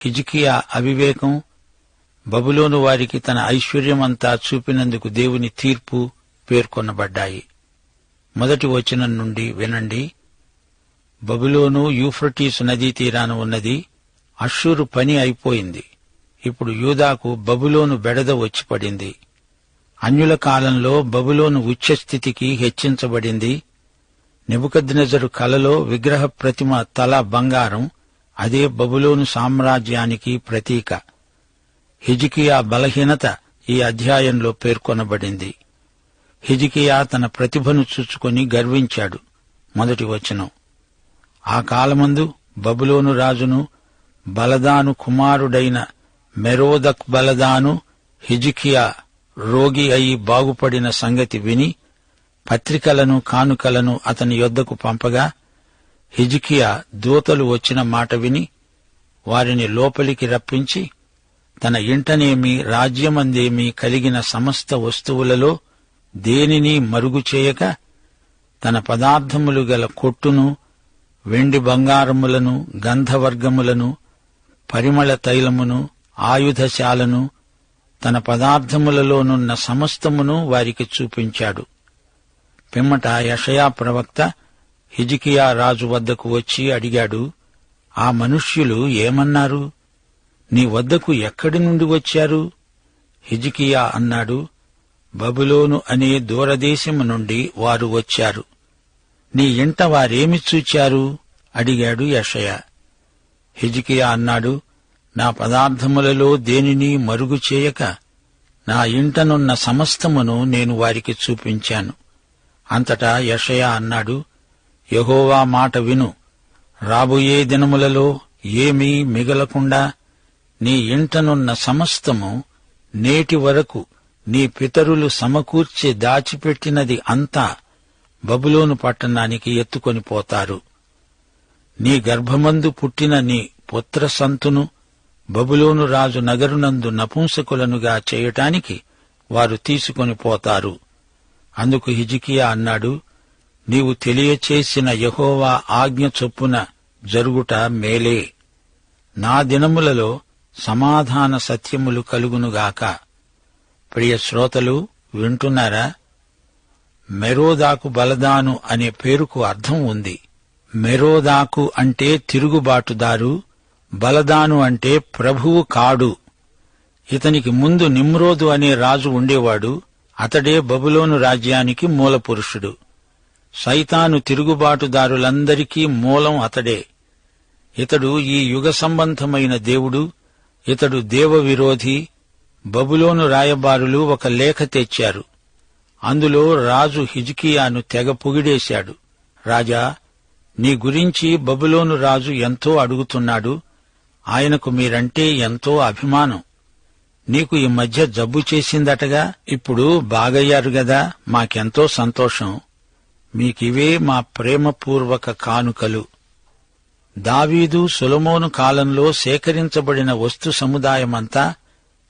హిజ్కియా అవివేకం, బబులోను వారికి తన ఐశ్వర్యమంతా చూపినందుకు దేవుని తీర్పు పేర్కొనబడ్డాయి. 1వ వచనం నుండి వినండి. బబులోను యూఫ్రటీసు నదీ తీరాన ఉన్నది. అష్షూరు పని అయిపోయింది. ఇప్పుడు యూదాకు బబులోను బెడద వచ్చి పడింది. అన్యుల కాలంలో బబులోను ఉచ్చస్థితికి హెచ్చించబడింది. నెబుకద్నెజరు కలలో విగ్రహ ప్రతిమ తల బంగారం, అదే బబులోను సామ్రాజ్యానికి ప్రతీక. హిజ్కియా బలహీనత ఈ అధ్యాయంలో పేర్కొనబడింది. హిజ్కియా తన ప్రతిభను చూచుకొని గర్వించాడు. 1వ వచనం. ఆ కాలమందు బబులోను రాజును బలదాను కుమారుడైన మెరోదక్ బలదాను హిజ్కియా రోగి అయి బాగుపడిన సంగతి విని పత్రికలను కానుకలను అతని యొద్దకు పంపగా, హిజ్కియా దూతలు వచ్చిన మాట విని వారిని లోపలికి రప్పించి తన ఇంటనేమి రాజ్యమందేమీ కలిగిన సమస్త వస్తువులలో దేనిని మరుగు చేయక తన పదార్థములు గల కొట్టును, వెండి బంగారములను, గంధవర్గములను, పరిమళ తైలమును, ఆయుధశాలను, తన పదార్థములలోనున్న సమస్తమును వారికి చూపించాడు. పిమ్మట యెషయా ప్రవక్త హిజ్కియా రాజు వద్దకు వచ్చి అడిగాడు, ఆ మనుష్యులు ఏమన్నారు? నీ వద్దకు ఎక్కడి నుండి వచ్చారు? హిజ్కియా అన్నాడు, బబులోను అనే దూరదేశము నుండి వారు వచ్చారు. నీ ఇంట వారేమి చూచారు? అడిగాడు యెషయా. హిజ్కియా అన్నాడు, నా పదార్థములలో దేనిని మరుగు చేయక నా ఇంటనున్న సమస్తమును నేను వారికి చూపించాను. అంతటా యెషయా అన్నాడు, యెహోవా మాట విను. రాబోయే దినములలో ఏమీ మిగలకుండా నీ ఇంటనున్న సమస్తము నేటి వరకు నీ పితరులు సమకూర్చి దాచిపెట్టినది అంతా బబులోను పట్టణానికి ఎత్తుకొని పోతారు. నీ గర్భమందు పుట్టిన నీ పుత్ర సంతును బబులోను రాజు నగరునందు నపుంసకులనుగా చేయటానికి వారు తీసుకొని పోతారు. అందుకు హిజ్కియా అన్నాడు, నీవు తెలియచేసిన యెహోవా ఆజ్ఞ చొప్పున జరుగుట మేలే. నా దినములలో సమాధాన సత్యములు కలుగునుగాక. ప్రియ శ్రోతలు వింటున్నారా? మెరోదాకు బలదాను అనే పేరుకు అర్థం ఉంది. మెరోదాకు అంటే తిరుగుబాటుదారు, బలదాను అంటే ప్రభువు కాడు. ఇతనికి ముందు నిమ్రోదు అనే రాజు ఉండేవాడు. అతడే బబులోను రాజ్యానికి మూలపురుషుడు. సైతాను తిరుగుబాటుదారులందరికీ మూలం అతడే. ఇతడు ఈ యుగ సంబంధమైన దేవుడు. ఇతడు దేవ విరోధి. బబులోను రాయబారులు ఒక లేఖ తెచ్చారు. అందులో రాజు హిజ్కియాను తెగ పొగిడేశాడు. రాజా, నీ గురించి బబులోను రాజు ఎంతో అడుగుతున్నాడు. ఆయనకు మీరంటే ఎంతో అభిమానం. నీకు ఈ మధ్య జబ్బు చేసిందటగా? ఇప్పుడు బాగయ్యారు గదా, మాకెంతో సంతోషం. మీకివే మా ప్రేమపూర్వక కానుకలు. దావీదు సొలొమోను కాలంలో సేకరించబడిన వస్తు సముదాయమంతా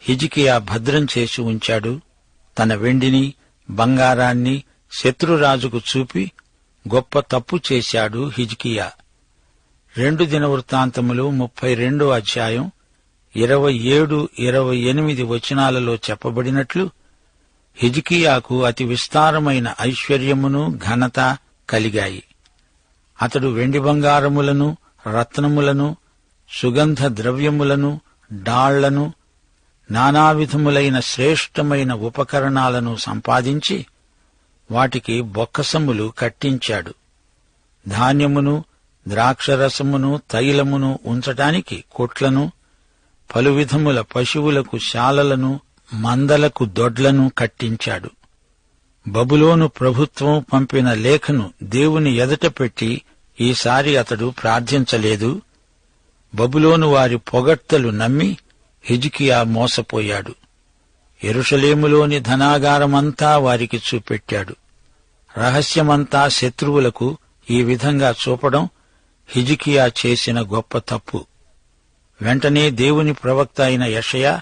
హిజ్కియా భద్రం చేసి ఉంచాడు. తన వెండిని, బంగారాన్ని శత్రురాజుకు చూపి గొప్ప తప్పు చేశాడు హిజ్కియా. 2 దినవృత్తాంతములు 32వ అధ్యాయం 27-28 వచనాలలో చెప్పబడినట్లు హిజ్కియాకు అతి విస్తారమైన ఐశ్వర్యమును ఘనత కలిగాయి. అతడు వెండి బంగారములను, రత్నములను, సుగంధ ద్రవ్యములను, డాళ్లను, నానావిధములైన శ్రేష్టమైన ఉపకరణాలను సంపాదించి వాటికి బొక్కసములు కట్టించాడు. ధాన్యమును, ద్రాక్షరసమును, తైలమును ఉంచటానికి కొట్లను, పలువిధముల పశువులకు శాలలను, మందలకు దొడ్లను కట్టించాడు. బబులోను ప్రభుత్వం పంపిన లేఖను దేవుని ఎదుట పెట్టి ఈసారి అతడు ప్రార్థించలేదు. బబులోను వారి పొగడ్తలు నమ్మి హిజ్కియా మోసపోయాడు. యెరూషలేములోని ధనాగారమంతా వారికి చూపెట్టాడు. రహస్యమంతా శత్రువులకు ఈ విధంగా చూపడం హిజ్కియా చేసిన గొప్ప తప్పు. వెంటనే దేవుని ప్రవక్త అయిన యెషయా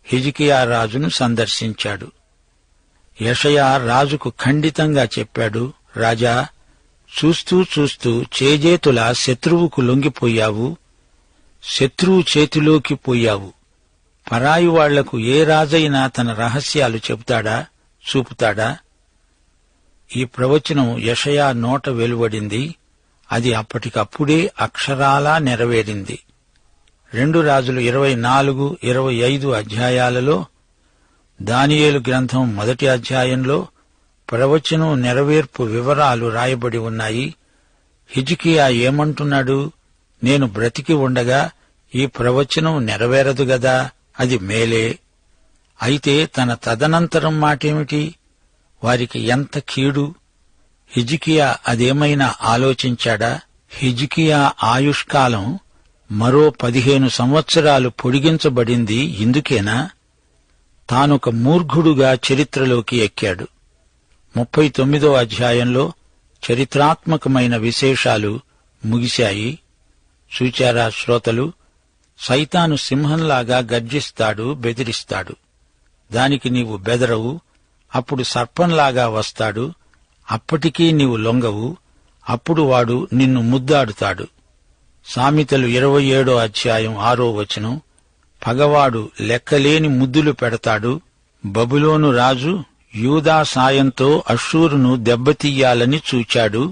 హిజ్కియా రాజును సందర్శించాడు. యెషయా రాజుకు ఖండితంగా చెప్పాడు, రాజా, చూస్తూ చూస్తూ చేజేతులా శత్రువుకు లొంగిపోయావు. శత్రువు చేతిలోకి పోయావు. పరాయి వాళ్లకు ఏ రాజైనా తన రహస్యాలు చెబుతాడా, చూపుతాడా? ఈ ప్రవచనం యెషయా నోట వెలువడింది. అది అప్పటికప్పుడే అక్షరాలా నెరవేరింది. 2 రాజులు 24, 25 అధ్యాయాలలో, దానియేలు గ్రంథం 1 అధ్యాయంలో ప్రవచనం నెరవేర్పు వివరాలు రాయబడి ఉన్నాయి. హిజ్కియా ఏమంటున్నాడు? నేను బ్రతికి ఉండగా ఈ ప్రవచనం నెరవేరదు గదా, అది మేలే. అయితే తన తదనంతరం మాటేమిటి? వారికి ఎంత కీడు! హిజ్కియా అదేమైనా ఆలోచించాడా? హిజ్కియా ఆయుష్కాలం మరో 15 సంవత్సరాలు పొడిగించబడింది ఇందుకేనా? తానొక మూర్ఖుడుగా చరిత్రలోకి ఎక్కాడు. 39వ అధ్యాయంలో చరిత్రాత్మకమైన విశేషాలు ముగిశాయి. చూచారా శ్రోతలు? సైతాను సింహంలాగా గర్జిస్తాడు, బెదిరిస్తాడు. దానికి నీవు బెదరవు. అప్పుడు సర్పంలాగా వస్తాడు. అప్పటికీ నీవు లొంగవు. అప్పుడు వాడు నిన్ను ముద్దాడుతాడు. సామెతలు 27వ అధ్యాయం 6వ వచనం. పగవాడు లెక్కలేని ముద్దులు పెడతాడు. బబులోను రాజు యూదా సాయంతో అష్షూరును దెబ్బతీయాలని చూచాడు.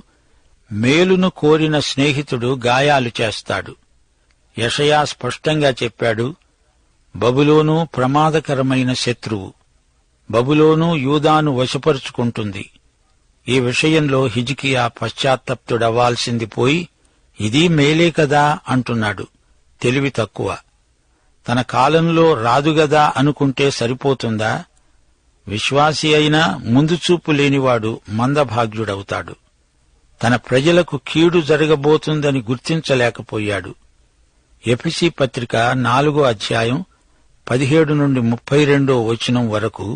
మేలును కోరిన స్నేహితుడు గాయాలు చేస్తాడు. యెషయా స్పష్టంగా చెప్పాడు, బబులోను ప్రమాదకరమైన శత్రువు. బబులోను యూదాను వశపరుచుకుంటుంది. ఈ విషయంలో హిజ్కియా పశ్చాత్తప్తుడవ్వాల్సింది పోయి, ఇదీ మేలే కదా అంటున్నాడు. తెలివి తక్కువ. తన కాలంలో రాదుగదా అనుకుంటే సరిపోతుందా? విశ్వాసి అయినా ముందుచూపు లేనివాడు మందభాగ్యుడవుతాడు. తన ప్రజలకు కీడు జరగబోతుందని గుర్తించలేకపోయాడు. ఎఫెసీ పత్రిక 4వ అధ్యాయం 17 నుండి 32వ వచనం వరకు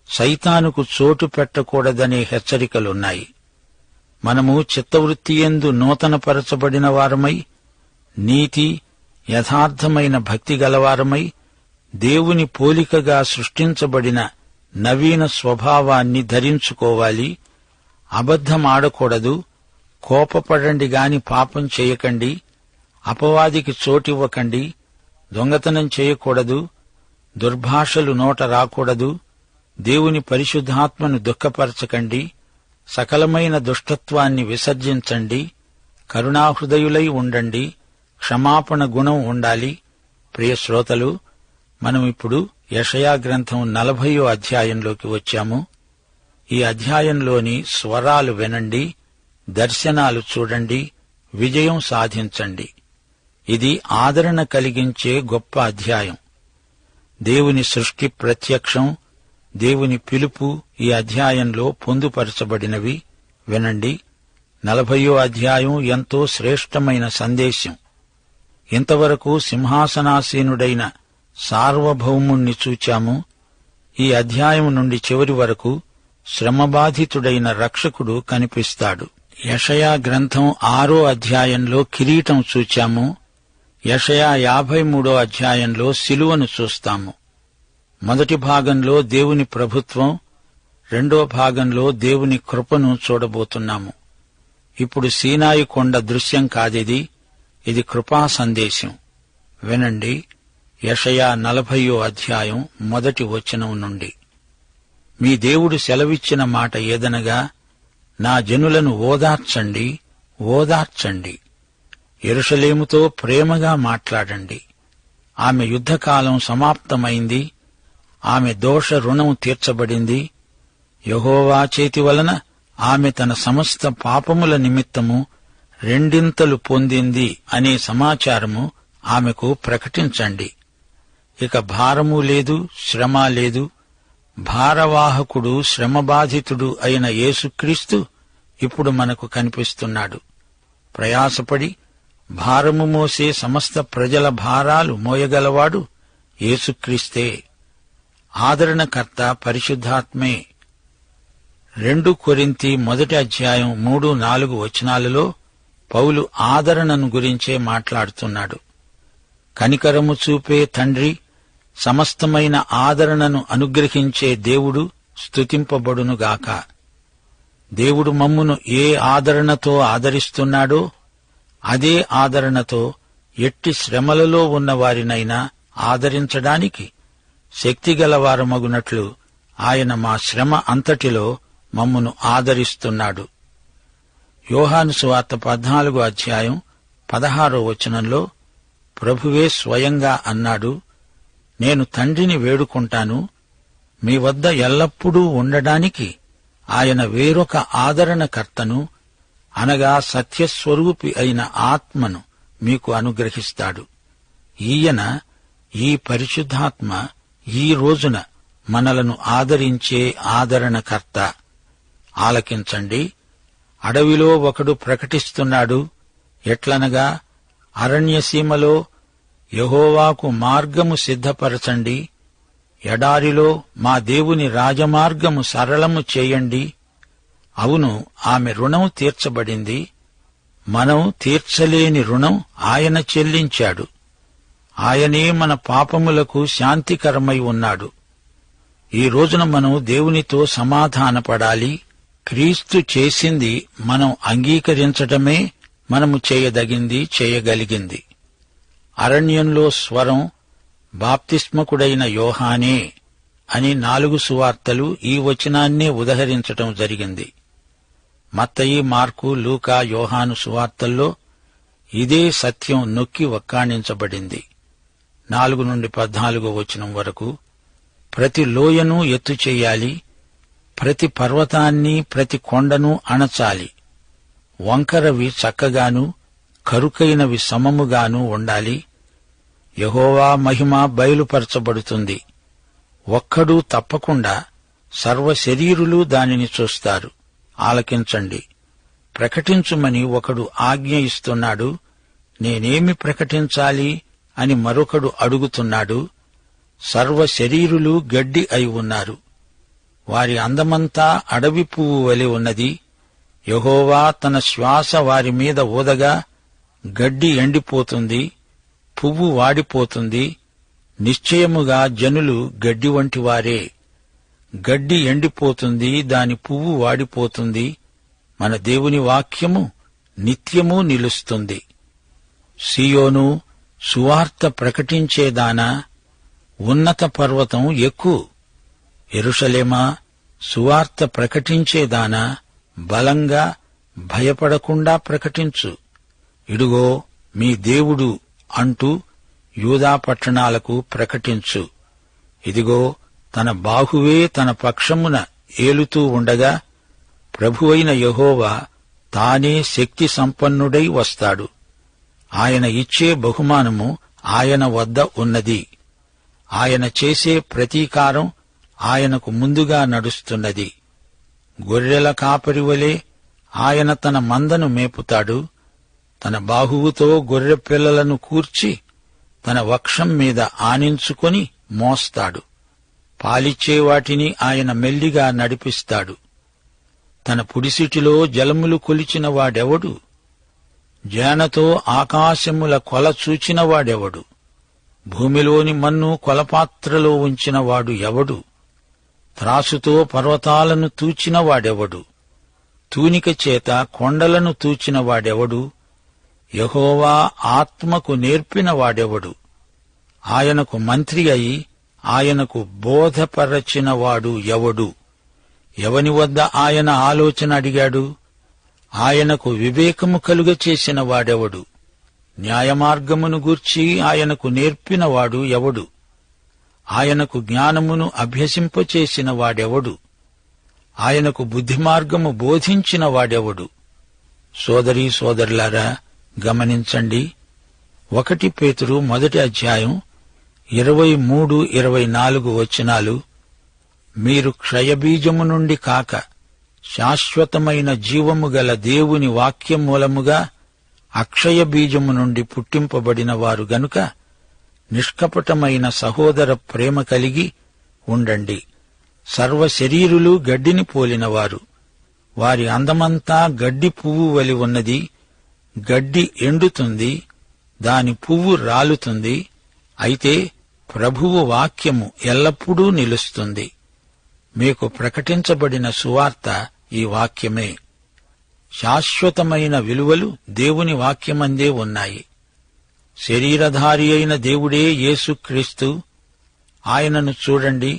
సైతానుకు చోటు పెట్టకూడదనే హెచ్చరికలున్నాయి. మనము చిత్తవృత్తియందు నూతనపరచబడిన వారమై, నీతి యథార్థమైన భక్తి గలవారమై, దేవుని పోలికగా సృష్టించబడిన నవీన స్వభావాన్ని ధరించుకోవాలి. అబద్ధమాడకూడదు. కోపపడండి గాని పాపం చేయకండి. అపవాదికి చోటివ్వకండి. దొంగతనం చేయకూడదు. దుర్భాషలు నోట రాకూడదు. దేవుని పరిశుద్ధాత్మను దుఃఖపరచకండి. సకలమైన దుష్టత్వాన్ని విసర్జించండి. కరుణాహృదయులై ఉండండి. క్షమాపణ గుణం ఉండాలి. ప్రియ శ్రోతలు, మనమిప్పుడు యెషయా గ్రంథం 40వ అధ్యాయంలోకి వచ్చాము. ఈ అధ్యాయంలోని స్వరాలు వినండి, దర్శనాలు చూడండి, విజయం సాధించండి. ఇది ఆదరణ కలిగించే గొప్ప అధ్యాయం. దేవుని సృష్టి ప్రత్యక్షం, దేవుని పిలుపు ఈ అధ్యాయంలో పొందుపరచబడినవి. వినండి. 40వ అధ్యాయం ఎంతో శ్రేష్టమైన సందేశం. ఇంతవరకు సింహాసనాసీనుడైన సార్వభౌముణ్ణి చూచాము. ఈ అధ్యాయం నుండి చివరి వరకు శ్రమబాధితుడైన రక్షకుడు కనిపిస్తాడు. యెషయా గ్రంథం 6వ అధ్యాయంలో కిరీటం చూచాము. యెషయా 53వ అధ్యాయంలో శిలువను చూస్తాము. మొదటి భాగంలో దేవుని ప్రభుత్వం, రెండో భాగంలో దేవుని కృపను చూడబోతున్నాము. ఇప్పుడు సీనాయి కొండ దృశ్యం కాదిది, ఇది కృపా సందేశం. వినండి. యెషయా 40వ అధ్యాయం 1వ వచనం నుండి. మీ దేవుడు సెలవిచ్చిన మాట ఏదనగా, నా జనులను ఓదార్చండి, ఓదార్చండి. యెరూషలేముతో ప్రేమగా మాట్లాడండి. ఆమె యుద్ధకాలం సమాప్తమైంది. ఆమె దోష రుణం తీర్చబడింది. యెహోవా చేతి వలన ఆమె తన సమస్త పాపముల నిమిత్తము రెండింతలు పొందింది అనే సమాచారము ఆమెకు ప్రకటించండి. ఇక భారము లేదు, శ్రమ లేదు. భారవాహకుడు, శ్రమబాధితుడు అయిన యేసుక్రీస్తు ఇప్పుడు మనకు కనిపిస్తున్నాడు. ప్రయాసపడి భారము మోసే సమస్త ప్రజల భారాలు మోయగలవాడు యేసుక్రీస్తే. ఆదరణకర్త పరిశుద్ధాత్మే. 2 కొరింథీ 1వ అధ్యాయం 3-4 వచనాలలో పౌలు ఆదరణను గురించే మాట్లాడుతున్నాడు. కనికరము చూపే తండ్రి, సమస్తమైన ఆదరణను అనుగ్రహించే దేవుడు స్తుతింపబడునుగాక. దేవుడు మమ్మును ఏ ఆదరణతో ఆదరిస్తున్నాడో అదే ఆదరణతో ఎట్టి శ్రమలలో ఉన్న వారినైనా ఆదరించడానికి శక్తిగలవారమగునట్లు ఆయన మా శ్రమ అంతటిలో మమ్మును ఆదరిస్తున్నాడు. యోహాను సువార్త 14వ అధ్యాయం 16వ వచనంలో ప్రభువే స్వయంగా అన్నాడు, నేను తండ్రిని వేడుకుంటాను, మీ వద్ద ఎల్లప్పుడూ ఉండడానికి ఆయన వేరొక ఆదరణకర్తను, అనగా సత్యస్వరూపి అయిన ఆత్మను మీకు అనుగ్రహిస్తాడు. ఈయన, ఈ పరిశుద్ధాత్మ ఈ రోజున మనలను ఆదరించే ఆదరణకర్త. ఆలకించండి. అడవిలో ఒకడు ప్రకటిస్తున్నాడు, ఎట్లనగా అరణ్యసీమలో యెహోవాకు మార్గము సిద్ధపరచండి, ఎడారిలో మా దేవుని రాజమార్గము సరళము చేయండి. అవును, ఆమె రుణం తీర్చబడింది. మనం తీర్చలేని రుణం ఆయన చెల్లించాడు. ఆయనే మన పాపములకు శాంతికరమై ఉన్నాడు. ఈ రోజున మనం దేవునితో సమాధానపడాలి. క్రీస్తు చేసింది మనం అంగీకరించటమే మనము చేయదగింది, చేయగలిగింది. అరణ్యంలో స్వరం బాప్తిస్మకుడైన యోహానే అని 4 సువార్తలు ఈ వచనాన్నే ఉదహరించటం జరిగింది. మత్తయి, మార్కు, లూకా, యోహాను సువార్తల్లో ఇదే సత్యం నొక్కి వక్కాణించబడింది. 4 నుండి 14వ వచనం వరకు ప్రతి లోయను ఎత్తు చెయ్యాలి, ప్రతి పర్వతాన్ని, ప్రతి కొండను అణచాలి. వంకరవి చక్కగాను, కరుకైనవి సమముగాను ఉండాలి. యెహోవా మహిమ బయలుపరచబడుతుంది. ఒక్కడూ తప్పకుండా సర్వశరీరులు దానిని చూస్తారు. ఆలకించండి. ప్రకటించుమని ఒకడు ఆజ్ఞ ఇస్తున్నాడు. నేనేమి ప్రకటించాలి అని మరొకడు అడుగుతున్నాడు. సర్వశరీరులు గడ్డి అయి ఉన్నారు. వారి అందమంతా అడవి పువ్వు వలె ఉన్నది. యెహోవా తన శ్వాస వారి మీద ఊదగా గడ్డి ఎండిపోతుంది, పువ్వు వాడిపోతుంది. నిశ్చయముగా జనులు గడ్డి వంటివారే. గడ్డి ఎండిపోతుంది, దాని పువ్వు వాడిపోతుంది. మన దేవుని వాక్యము నిత్యము నిలుస్తుంది. సియోను, సువార్త ప్రకటించేదానా, ఉన్నత పర్వతం ఎక్కు. యెరూషలేమా, సువార్త ప్రకటించేదానా, బలంగా భయపడకుండా ప్రకటించు. ఇడుగో మీ దేవుడు అంటూ యూదా పట్టణాలకు ప్రకటించు. ఇదిగో తన బాహువే తన పక్షమున ఏలుతూ ఉండగా ప్రభువైన యెహోవా తానే శక్తి సంపన్నుడై వస్తాడు. ఆయన ఇచ్చే బహుమానము ఆయన వద్ద ఉన్నది. ఆయన చేసే ప్రతీకారం ఆయనకు ముందుగా నడుస్తున్నది. గొర్రెల కాపరివలే ఆయన తన మందను మేపుతాడు. తన బాహువుతో గొర్రె పిల్లలను కూర్చి తన వక్షం మీద ఆనించుకొని మోస్తాడు. పాలిచ్చే వాటిని ఆయన మెల్లిగా నడిపిస్తాడు. తన పుడిసిటిలో జలములు కొలిచిన వాడెవడు? జానతో ఆకాశముల కొల చూచిన వాడెవడు? భూమిలోని మన్ను కొలపాత్రలో ఉంచినవాడు ఎవడు? త్రాసుతో పర్వతాలను తూచిన వాడెవడు? తూనిక చేత కొండలను తూచిన వాడెవడు? యెహోవా ఆత్మకు నేర్పిన వాడెవడు? ఆయనకు మంత్రి అయి ఆయనకు బోధపరచినవాడు ఎవడు? ఎవని వద్ద ఆయన ఆలోచన అడిగాడు? ఆయనకు వివేకము కలుగ చేసిన వాడెవడు? న్యాయమార్గమును గూర్చి ఆయనకు నేర్పినవాడు ఎవడు? ఆయనకు జ్ఞానమును అభ్యసింపచేసిన వాడెవడు? ఆయనకు బుద్ధిమార్గము బోధించిన వాడెవడు? సోదరీ సోదరులారా, గమనించండి. 1 పేతురు 1 అధ్యాయం 23-24 వచనాలు, మీరు క్షయబీజము నుండి కాక శాశ్వతమైన జీవము గల దేవుని వాక్యం మూలముగా అక్షయ బీజము నుండి పుట్టింపబడిన వారు గనుక నిష్కపటమైన సహోదర ప్రేమ కలిగి ఉండండి. సర్వశరీరులు గడ్డిని పోలినవారు. వారి అందమంతా గడ్డి పువ్వు వలి ఉన్నది. గడ్డి ఎండుతుంది, దాని పువ్వు రాలుతుంది. అయితే ప్రభువు వాక్యము ఎల్లప్పుడూ నిలుస్తుంది. మీకు ప్రకటించబడిన సువార్త ఈ వాక్యమే. శాశ్వతమైన విలువలు దేవుని వాక్యమందే ఉన్నాయి. శరీరధారి అయిన దేవుడే యేసుక్రీస్తు. ఆయనను చూడండి.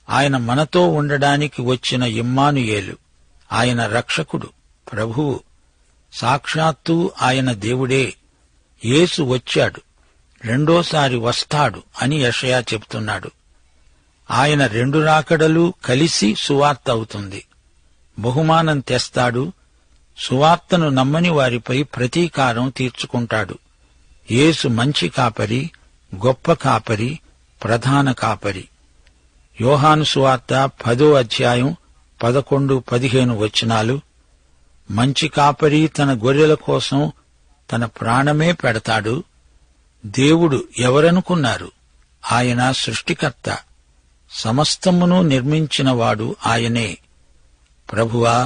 ఆయన మనతో ఉండడానికి వచ్చిన ఇమ్మానుయేలు. ఆయన రక్షకుడు, ప్రభువు. సాక్షాత్తూ ఆయన దేవుడే. యేసు వచ్చాడు, రెండోసారి వస్తాడు అని యెషయా చెప్తున్నాడు. ఆయన రెండు రాకడలు కలిసి సువార్త అవుతుంది. బహుమానం తెస్తాడు. సువార్తను నమ్మని వారిపై ప్రతీకారం తీర్చుకుంటాడు. యేసు మంచి కాపరి, గొప్ప కాపరి, ప్రధాన కాపరి. యోహాను సువార్త 10వ అధ్యాయం 11-15 వచనాలు. మంచి కాపరి తన గొర్రెల కోసం తన ప్రాణమే పెడతాడు. దేవుడు ఎవరనుకున్నారు? ఆయన సృష్టికర్త. సమస్తమును నిర్మించినవాడు ఆయనే. ప్రభువా,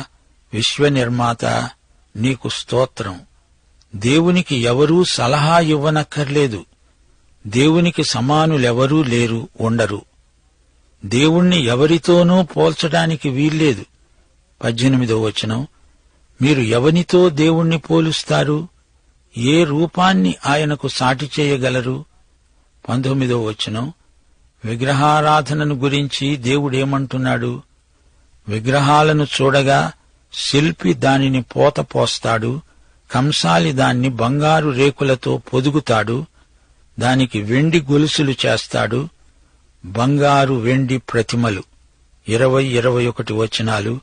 విశ్వనిర్మాత, నీకు స్తోత్రం. దేవునికి ఎవరూ సలహా ఇవ్వనక్కర్లేదు. దేవునికి సమానులెవరూ లేరు, ఉండరు. దేవుణ్ణి ఎవరితోనూ పోల్చడానికి వీల్లేదు. 18వ వచనం. మీరు ఎవనితో దేవుణ్ణి పోలుస్తారు? ఏ రూపాన్ని ఆయనకు సాటి చేయగలరు? 19వ వచనం. విగ్రహారాధనను గురించి దేవుడేమంటున్నాడు? విగ్రహాలను చూడగా శిల్పి దానిని పోతపోస్తాడు, కంసాలి దాన్ని బంగారు రేకులతో పొదుగుతాడు, దానికి వెండి గొలుసులు చేస్తాడు. బంగారు వెండి ప్రతిమలు. 20-21 వచనాలు.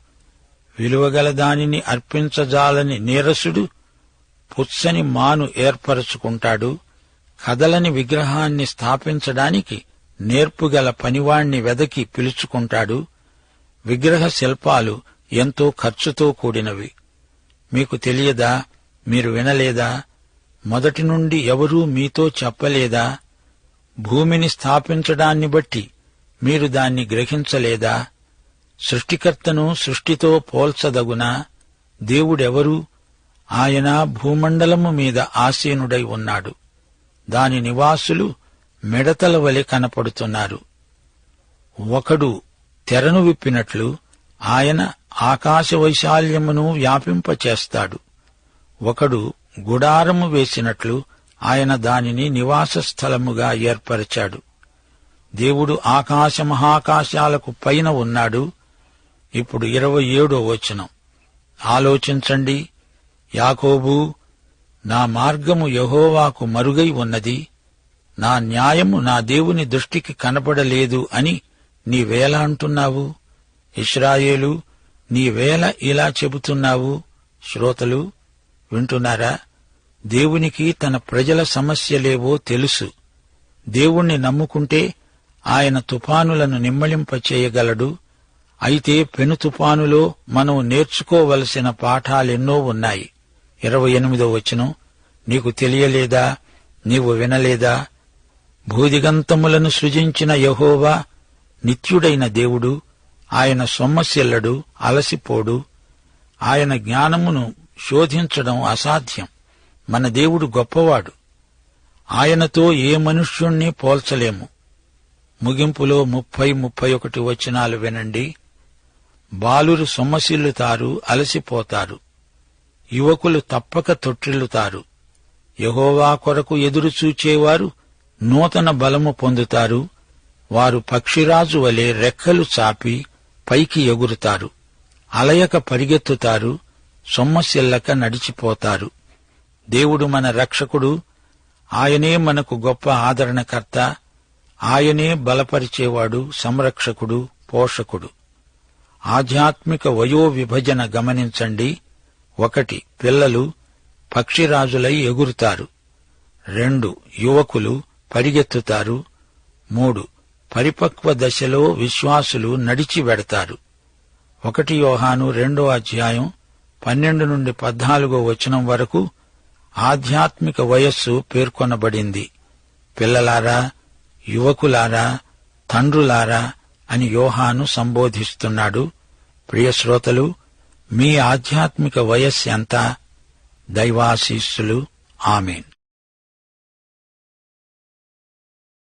విలువగల దానిని అర్పించజాలని నీరసుడు పుచ్చని మాను ఏర్పరచుకుంటాడు. కదలని విగ్రహాన్ని స్థాపించడానికి నేర్పుగల పనివాణ్ణి వెదకి పిలుచుకుంటాడు. విగ్రహ శిల్పాలు ఎంతో ఖర్చుతో కూడినవి. మీకు తెలియదా? మీరు వినలేదా? మొదటి నుండి ఎవరూ మీతో చెప్పలేదా? భూమిని స్థాపించడాన్ని బట్టి మీరు దాన్ని గ్రహించలేదా? సృష్టికర్తను సృష్టితో పోల్చదగునా? దేవుడెవరు? ఆయన భూమండలము మీద ఆసీనుడై ఉన్నాడు. దాని నివాసులు మిడతల వలె కనపడుతున్నారు. ఒకడు తెరను విప్పినట్లు ఆయన ఆకాశ వైశాల్యమును వ్యాపింపచేస్తాడు. ఒకడు గుడారము వేసినట్లు ఆయన దానిని నివాస స్థలముగా ఏర్పరిచాడు. దేవుడు ఆకాశ మహాకాశాలకు పైన ఉన్నాడు. ఇప్పుడు 27వ వచనం. ఆలోచించండి. యాకోబూ, నా మార్గము యెహోవాకు మరుగై ఉన్నది, నా న్యాయము నా దేవుని దృష్టికి కనబడలేదు అని నీవేళ అంటున్నావు? ఇశ్రాయేలు, నీవేళ ఇలా చెబుతున్నావు? శ్రోతలు వింటున్నారా? దేవునికి తన ప్రజల సమస్యలేవో తెలుసు. దేవుణ్ణి నమ్ముకుంటే ఆయన తుఫానులను నిమ్మళింపచేయగలడు. అయితే పెను తుఫానులో మనం నేర్చుకోవలసిన పాఠాలెన్నో ఉన్నాయి. 28వ వచనం. నీకు తెలియలేదా? నీవు వినలేదా? భూదిగంతములను సృజించిన యెహోవా నిత్యుడైన దేవుడు. ఆయన సొమ్మసిల్లడు, అలసిపోడు. ఆయన జ్ఞానమును శోధించడం అసాధ్యం. మన దేవుడు గొప్పవాడు. ఆయనతో ఏ మనుష్యుణ్ణి పోల్చలేము. ముగింపులో 30-31 వచనాలు వినండి. బాలురు సొమ్మసిల్లుతారు, అలసిపోతారు. యువకులు తప్పక తొట్టిల్లుతారు. యెహోవా కొరకు ఎదురుచూచేవారు నూతన బలము పొందుతారు. వారు పక్షిరాజు వలె రెక్కలు చాపి పైకి ఎగురుతారు. అలయక పరిగెత్తుతారు, సొమ్మసిల్లక నడిచిపోతారు. దేవుడు మన రక్షకుడు. ఆయనే మనకు గొప్ప ఆదరణకర్త. ఆయనే బలపరిచేవాడు, సంరక్షకుడు, పోషకుడు. ఆధ్యాత్మిక వయో విభజన గమనించండి. 1 పిల్లలు పక్షిరాజులై ఎగురుతారు. 2 యువకులు పరిగెత్తుతారు. 3 పరిపక్వ దశలో విశ్వాసులు నడిచి వెడతారు. 1 యోహాను 2వ అధ్యాయం 12-14 వచనం వరకు ఆధ్యాత్మిక వయస్సు పేర్కొనబడింది. పిల్లలారా, యువకులారా, తండ్రులారా అని యోహాను సంబోధిస్తున్నాడు. ప్రియశ్రోతలు, మీ ఆధ్యాత్మిక వయస్సు ఎంత? దైవాశీస్సులు. ఆమేన్.